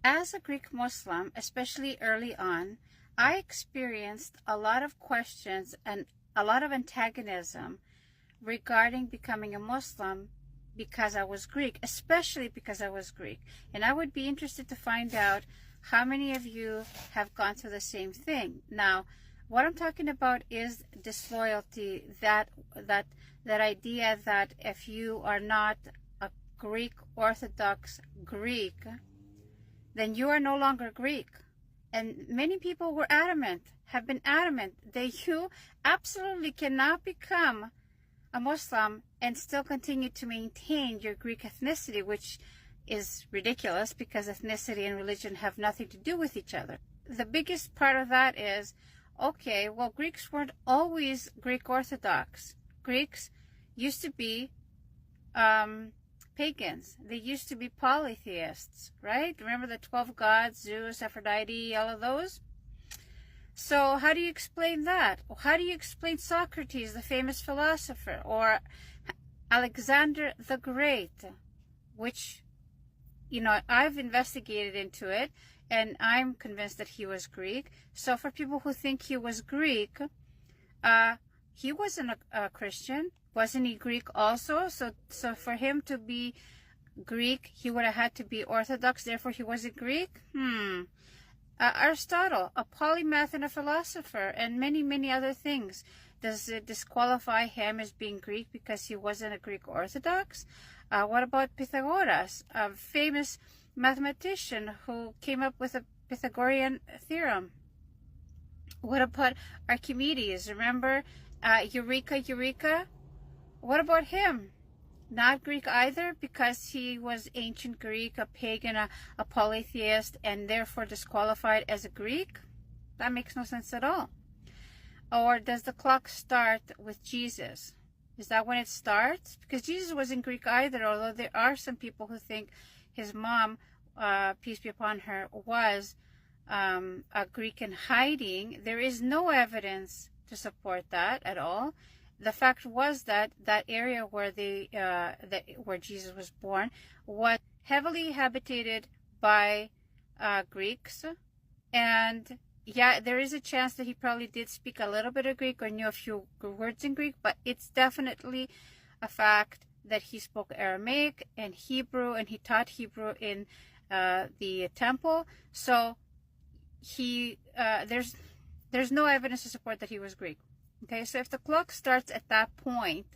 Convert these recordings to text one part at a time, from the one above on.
As a Greek Muslim, especially early on, I experienced a lot of questions and a lot of antagonism regarding becoming a Muslim because I was Greek, especially because I was Greek. And I would be interested to find out how many of you have gone through the same thing. Now, what I'm talking about is disloyalty, that idea that if you are not a Greek Orthodox Greek, then you are no longer Greek. And many people were adamant, have been adamant, that you absolutely cannot become a Muslim and still continue to maintain your Greek ethnicity, which is ridiculous because ethnicity and religion have nothing to do with each other. The biggest part of that is, okay, well, Greeks weren't always Greek Orthodox. Greeks used to be pagans. They used to be polytheists, right? Remember the 12 gods, Zeus, Aphrodite, all of those? So how do you explain that? How do you explain Socrates, the famous philosopher, or Alexander the Great, which, you know, I've investigated into it, and I'm convinced that he was Greek. So for people who think he was Greek, he wasn't a Christian. Wasn't he Greek also? So for him to be Greek, he would have had to be Orthodox, therefore he wasn't Greek? Aristotle, a polymath and a philosopher, and many, many other things. Does it disqualify him as being Greek because he wasn't a Greek Orthodox? What about Pythagoras, a famous mathematician who came up with a Pythagorean theorem? What about Archimedes? Remember Eureka? What about him? Not Greek either, because he was ancient Greek, a pagan, a polytheist, and therefore disqualified as a Greek? That makes no sense at all. Or does the clock start with Jesus? Is that when it starts? Because Jesus wasn't Greek either, although there are some people who think his mom, peace be upon her, was a Greek in hiding. There is no evidence to support that at all. The fact was that that area where where Jesus was born was heavily habitated by Greeks, and yeah, there is a chance that he probably did speak a little bit of Greek or knew a few words in Greek, but it's definitely a fact that he spoke Aramaic and Hebrew, and he taught Hebrew in the temple. So there's no evidence to support that he was Greek. Okay, so if the clock starts at that point,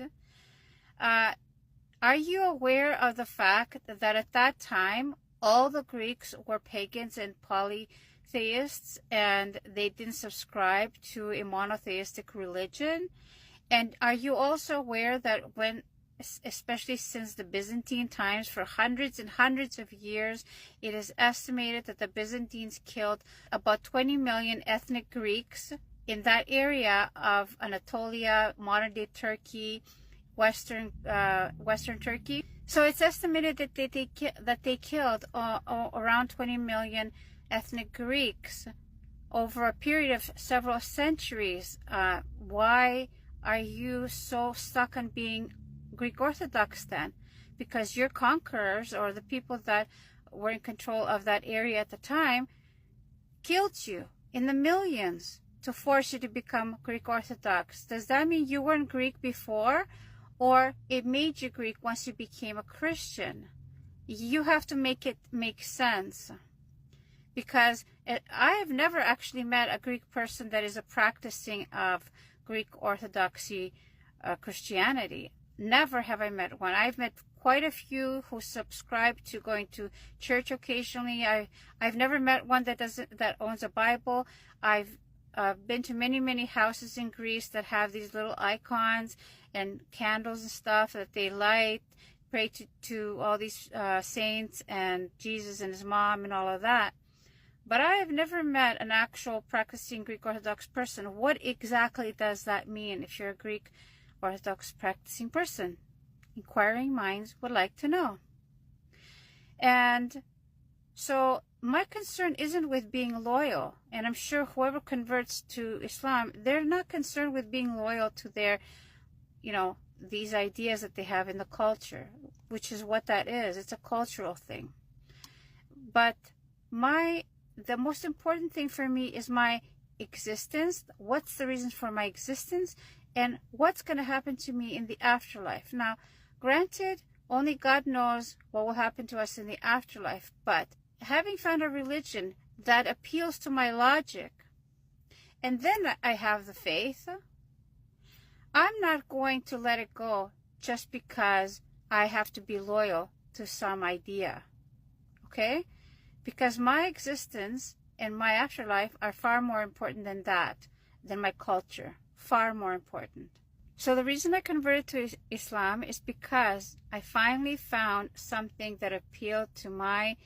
are you aware of the fact that at that time, all the Greeks were pagans and polytheists, and they didn't subscribe to a monotheistic religion? And are you also aware that especially since the Byzantine times, for hundreds and hundreds of years, it is estimated that the Byzantines killed about 20 million ethnic Greeks in that area of Anatolia, modern-day Turkey, Western Turkey. So it's estimated that they killed around 20 million ethnic Greeks over a period of several centuries. Why are you so stuck on being Greek Orthodox then? Because your conquerors, or the people that were in control of that area at the time, killed you in the millions to force you to become Greek Orthodox. Does that mean you weren't Greek before, or it made you Greek once you became a Christian? You have to make it make sense, because I have never actually met a Greek person that is a practicing of Greek Orthodoxy Christianity. Never have I met one. I've met quite a few who subscribe to going to church occasionally. I've never met one that owns a Bible. I've been to many houses in Greece that have these little icons and candles and stuff that they light, pray to all these saints and Jesus and his mom and all of that. But I have never met an actual practicing Greek Orthodox person. What exactly does that mean if you're a Greek Orthodox practicing person? Inquiring minds would like to know. And so my concern isn't with being loyal, and I'm sure whoever converts to Islam, they're not concerned with being loyal to their, these ideas that they have in the culture, which is what that is. It's a cultural thing. But the most important thing for me is my existence. What's the reason for my existence, and what's going to happen to me in the afterlife? Now, granted, only God knows what will happen to us in the afterlife, but having found a religion that appeals to my logic, and then I have the faith, I'm not going to let it go just because I have to be loyal to some idea, okay? Because my existence and my afterlife are far more important than that, than my culture, far more important. So the reason I converted to Islam is because I finally found something that appealed to my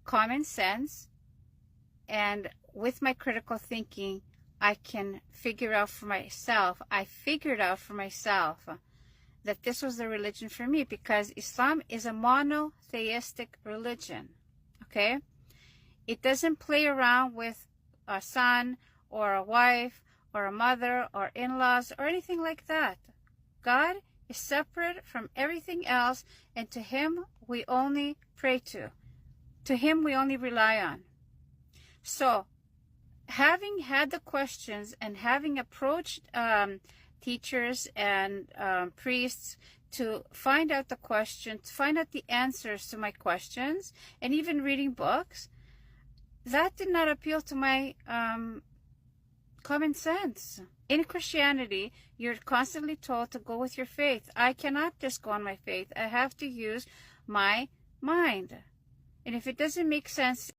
common sense, and with my critical thinking, I can figure out for myself, I figured out for myself that this was the religion for me, because Islam is a monotheistic religion, okay? It doesn't play around with a son or a wife or a mother or in-laws or anything like that. God is separate from everything else, and to Him we only pray to. To Him we only rely on. So, having had the questions and having approached teachers and priests to find out the questions, to find out the answers to my questions, and even reading books, that did not appeal to my common sense. In Christianity, you're constantly told to go with your faith. I cannot just go on my faith. I have to use my mind. And if it doesn't make sense